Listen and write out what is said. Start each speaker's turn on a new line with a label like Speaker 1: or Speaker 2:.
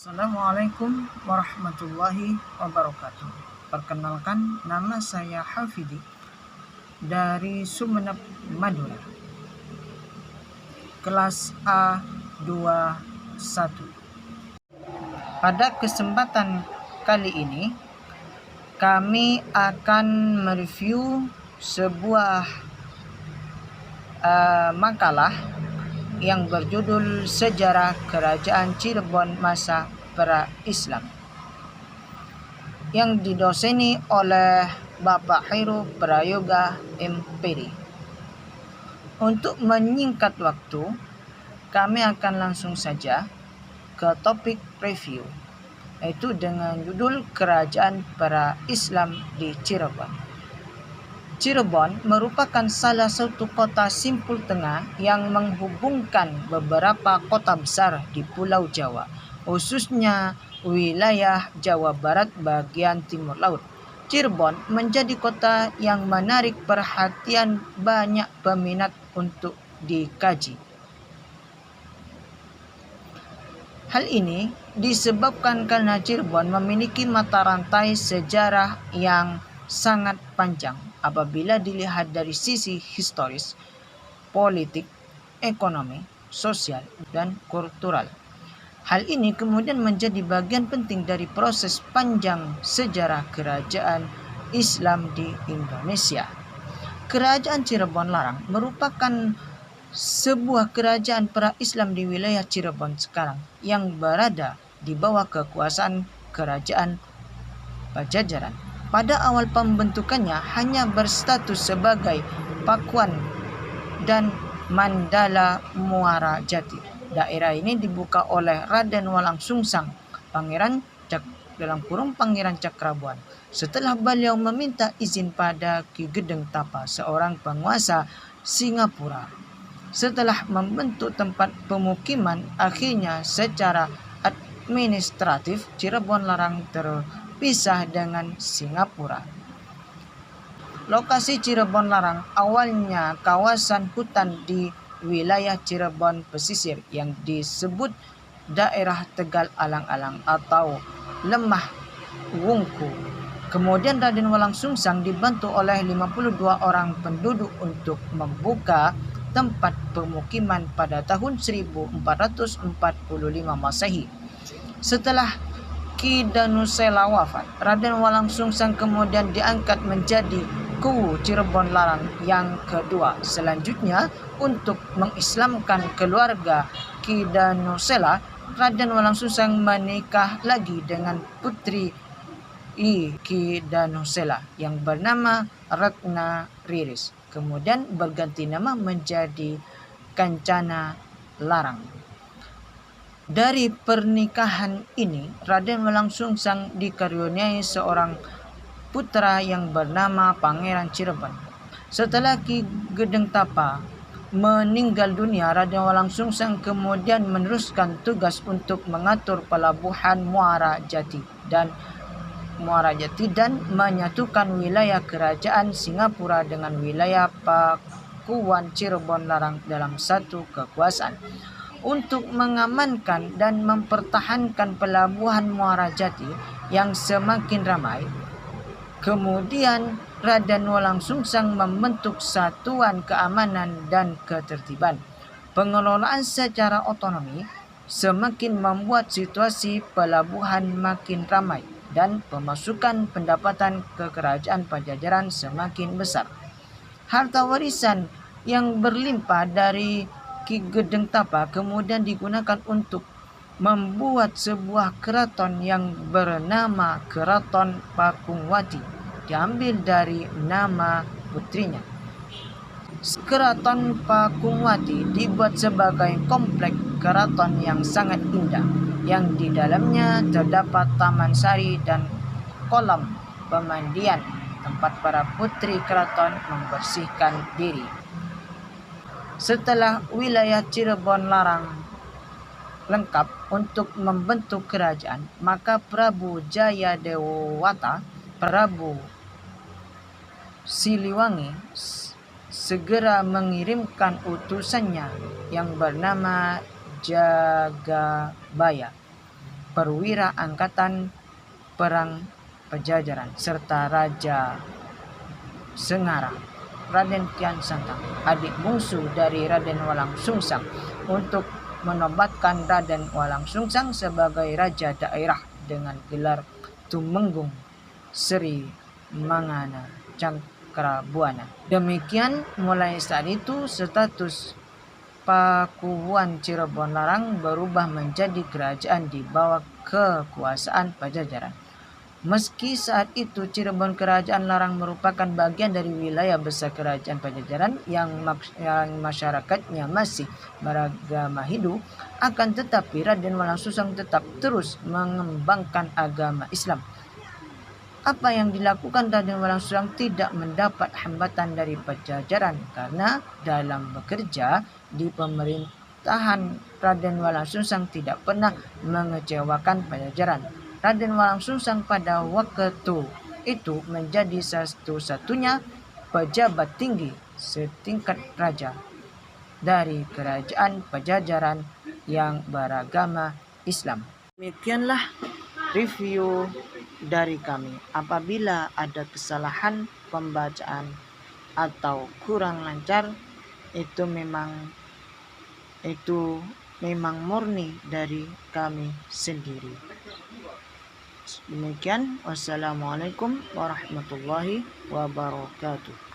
Speaker 1: Assalamualaikum warahmatullahi wabarakatuh. Perkenalkan, nama saya Hafidi dari Sumeneb, Madura. Kelas A21. Pada kesempatan kali ini, kami akan mereview sebuah makalah yang berjudul Sejarah Kerajaan Cirebon Masa Pra-Islam yang didoseni oleh Bapak Heru Prayoga MPD. Untuk menyingkat waktu, kami akan langsung saja ke topik review, yaitu dengan judul Kerajaan Pra-Islam di Cirebon. Cirebon merupakan salah satu kota simpul tengah yang menghubungkan beberapa kota besar di Pulau Jawa, khususnya wilayah Jawa Barat bagian timur laut. Cirebon menjadi kota yang menarik perhatian banyak peminat untuk dikaji. Hal ini disebabkan karena Cirebon memiliki mata rantai sejarah yang sangat panjang apabila dilihat dari sisi historis, politik, ekonomi, sosial, dan kultural. Hal ini kemudian menjadi bagian penting dari proses panjang sejarah kerajaan Islam di Indonesia. Kerajaan Cirebon Larang merupakan sebuah kerajaan pra-Islam di wilayah Cirebon sekarang yang berada di bawah kekuasaan kerajaan Pajajaran. Pada awal pembentukannya hanya berstatus sebagai Pakuan dan Mandala Muara Jati. Daerah ini dibuka oleh Raden Walang Sungsang, Pangeran Cakrabuan, setelah beliau meminta izin pada Ki Gedeng Tapa, seorang penguasa Singapura. Setelah membentuk tempat pemukiman, akhirnya secara administratif Cirebon Larang terpisah dengan Singapura. Lokasi Cirebon Larang awalnya kawasan hutan di wilayah Cirebon pesisir yang disebut daerah Tegal Alang-alang atau Lemah Wungku. Kemudian Raden Walang Sungsang dibantu oleh 52 orang penduduk untuk membuka tempat pemukiman pada tahun 1445 Masehi. Setelah Ki Danusela wafat, Raden Walang Sungsang kemudian diangkat menjadi Kuwu Cirebon Larang yang kedua. Selanjutnya, untuk mengislamkan keluarga Ki Danusela, Raden Walang Sungsang menikah lagi dengan putri Ki Danusela yang bernama Ratna Riris. Kemudian berganti nama menjadi Kancana Larang. Dari pernikahan ini, Raden Walang Sungsang dikaruniai seorang putra yang bernama Pangeran Cirebon. Setelah Ki Gedeng Tapa meninggal dunia, Raden Walang Sungsang kemudian meneruskan tugas untuk mengatur pelabuhan Muara Jati dan menyatukan wilayah kerajaan Singapura dengan wilayah Pakuan Cirebon Larang dalam satu kekuasaan. Untuk mengamankan dan mempertahankan pelabuhan Muara Jati yang semakin ramai, kemudian Raden Walang Sungsang membentuk Satuan Keamanan dan Ketertiban. Pengelolaan secara otonomi semakin membuat situasi pelabuhan makin ramai dan pemasukan pendapatan ke kerajaan Pajajaran semakin besar. Harta warisan yang berlimpah dari Ki Gedeng Tapa kemudian digunakan untuk membuat sebuah keraton yang bernama Keraton Pakungwati, diambil dari nama putrinya. Keraton Pakungwati dibuat sebagai kompleks keraton yang sangat indah, yang di dalamnya terdapat taman sari dan kolam pemandian, tempat para putri keraton membersihkan diri. Setelah wilayah Cirebon Larang lengkap untuk membentuk kerajaan, maka Prabu Jayadewata, Prabu Siliwangi segera mengirimkan utusannya yang bernama Jagabaya perwira angkatan perang Pajajaran, serta Raja Sengara, Raden Kian Santang, adik bungsu dari Raden Walang Sungsang, untuk menobatkan Raden Walang Sungsang sebagai raja daerah dengan gelar Tumenggung Sri Mangana Cakrabuana. Demikian mulai saat itu status Pakuwuan Cirebon Larang berubah menjadi kerajaan di bawah kekuasaan Pajajaran. Meski saat itu Cirebon Kerajaan Larang merupakan bagian dari wilayah besar Kerajaan Pajajaran yang masyarakatnya masih beragama Hindu, akan tetapi Raden Walang Sungsang tetap terus mengembangkan agama Islam. Apa yang dilakukan Raden Walang Sungsang tidak mendapat hambatan dari Pajajaran, karena dalam bekerja di pemerintahan Raden Walang Sungsang tidak pernah mengecewakan Pajajaran. Raden Walang Sungsang pada waktu itu menjadi satu-satunya pejabat tinggi setingkat raja dari kerajaan Pajajaran yang beragama Islam. Demikianlah review dari kami. Apabila ada kesalahan pembacaan atau kurang lancar, itu memang murni dari kami sendiri. Demikian, wassalamualaikum warahmatullahi wabarakatuh.